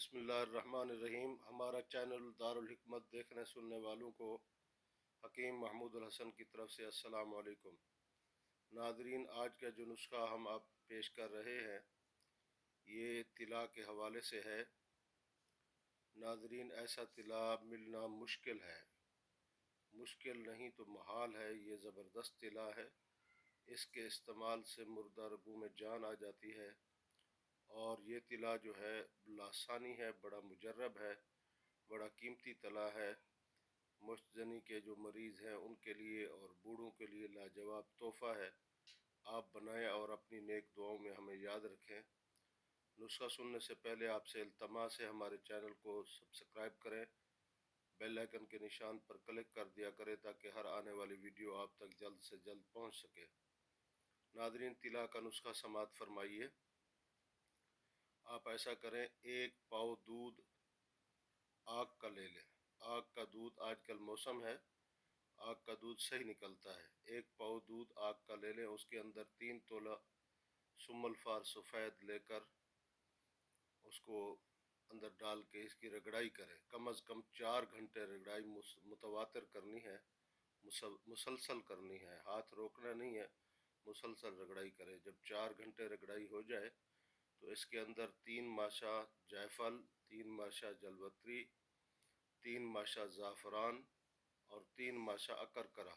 बिस्मिल्लाहिर्रहमानिर्रहीम। हमारा चैनल दारुल हिकमत देखने सुनने वालों को हकीम महमूद अल हसन की तरफ से अस्सलाम वालेकुम। नादरीन, आज का जो नुस्खा हम आप पेश कर रहे हैं ये तिला के हवाले से है। नादरीन, ऐसा तिला मिलना मुश्किल है, मुश्किल नहीं तो महाल है। ये ज़बरदस्त तिला है। इसके इस्तेमाल से मुर्दा रगों में जान आ जाती है। और ये तिला जो है लासानी है, बड़ा मुजर्रब है, बड़ा कीमती तिला है। मुश्तजनी के जो मरीज़ हैं उनके लिए और बूढ़ों के लिए लाजवाब तोहफ़ा है। आप बनाएं और अपनी नेक दुआओं में हमें याद रखें। नुस्खा सुनने से पहले आपसे इल्तमास है, हमारे चैनल को सब्सक्राइब करें, बेल आइकन के निशान पर क्लिक कर दिया करें ताकि हर आने वाली वीडियो आप तक जल्द से जल्द पहुंच सके। नादरीन, तिला का नुस्खा समाअत फरमाइए। आप ऐसा करें, 1 पाव दूध आग का ले लें। आग का दूध, आजकल मौसम है, आग का दूध सही निकलता है। 1 पाव दूध आग का ले लें। उसके अंदर 3 तोला सुम्मल फार सफ़ेद लेकर उसको अंदर डाल के इसकी रगड़ाई करें। कम अज़ कम 4 घंटे रगड़ाई मुतवातिर करनी है, मुसलसल करनी है, हाथ रोकना नहीं है, मुसलसल रगड़ाई करें। जब 4 घंटे रगड़ाई हो जाए तो इसके अंदर 3 माशा जायफल, 3 माशा जलवत्री, 3 माशा ज़ाफ़रान और 3 माशा अकरकरा,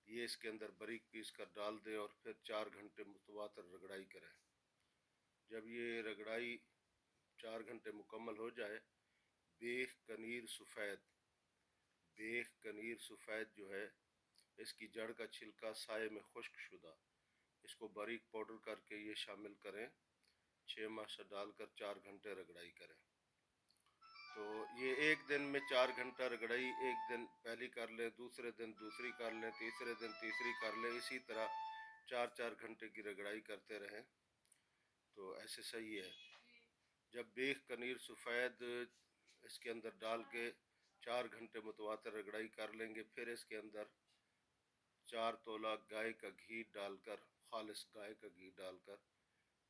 ये इसके अंदर बारीक पीस कर डाल दें और फिर 4 घंटे मुतवातिर रगड़ाई करें। जब ये रगड़ाई 4 घंटे मुकम्मल हो जाए, बेख कनीर सफ़ेद, बेख कनीर सफ़ेद जो है, इसकी जड़ का छिलका साए में खुश्क शुदा, इसको बारीक पाउडर करके ये शामिल करें। 6 माशा डालकर 4 घंटे रगड़ाई करें। तो ये एक दिन में 4 घंटा रगड़ाई एक दिन पहली कर लें, दूसरे दिन दूसरी कर लें, तीसरे दिन तीसरी कर लें, इसी तरह 4-4 घंटे की रगड़ाई करते रहें तो ऐसे सही है। जब बेख कनीर सफ़ेद इसके अंदर डाल के 4 घंटे मुतवातिर रगड़ाई कर लेंगे, फिर इसके अंदर 4 तोला गाय का घी डालकर, खालिस गाय का घी डालकर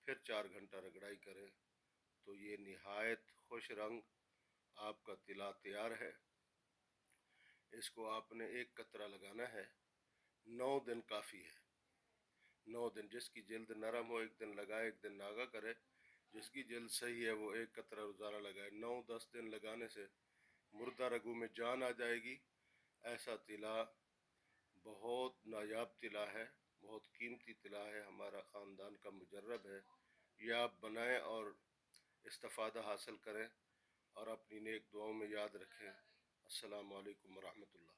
फिर 4 घंटा रगड़ाई करें तो ये निहायत खुश रंग आपका तिला तैयार है। इसको आपने एक कतरा लगाना है, 9 दिन काफ़ी है। 9 दिन, जिसकी जल्द नरम हो एक दिन लगाए, एक दिन नागा करे। जिसकी जल्द सही है वो एक कतरा रोज़ाना लगाए। 9-10 दिन लगाने से मुर्दा रगों में जान आ जाएगी। ऐसा तिला बहुत नायाब तिला है, बहुत कीमती तिला है, हमारा ख़ानदान का मुजर्रब है। यह आप बनाएं और इस्तिफ़ादा हासिल करें और अपनी नेक दुआओं में याद रखें। अस्सलामु अलैकुम व रहमतुल्लाह।